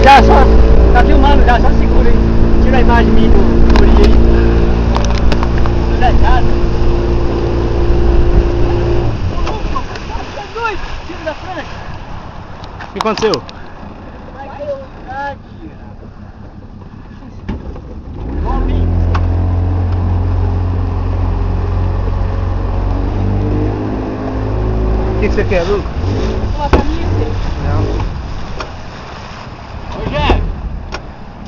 já, só. Tá filmando já, só segura aí. Tira a imagem minha do Uri aí. Desenhado. Tá doido? Tira da frente. O que aconteceu? Vai ter unidade. O que você quer, Lucas? Não. Ô, Gé,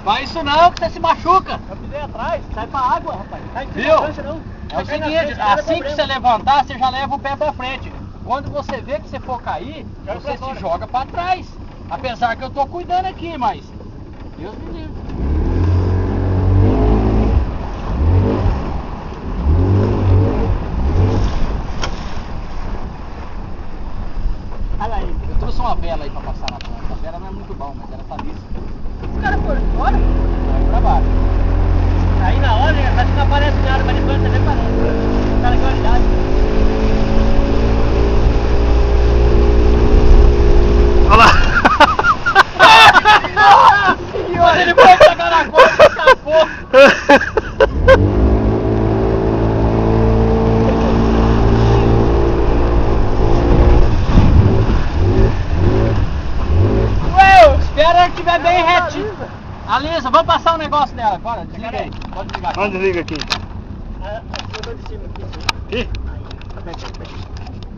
faz isso não, que você se machuca. Eu pisei atrás, sai pra água, rapaz. Viu? Não. É o seguinte, assim que você levantar, você já leva o pé pra frente. Quando você vê que você for cair, você se joga pra trás. Apesar que eu tô cuidando aqui, mas Deus me livre. Olha aí. Eu trouxe uma vela aí pra passar na ponta. A vela não é muito bom, mas ela tá lisa. Os caras foram embora? Vai pra baixo. Aí na hora, acho que não aparece nada, mas depois também parece. Os caras que olhada. Olha lá! Mas ele foi pegar na costa e escapou. Espera que estiver bem retinho. Alisa, vamos passar um negócio nela. Bora, desliga aí. Pode desligar. Onde desliga aqui? Eu dou de cima aqui. Aqui? Aí.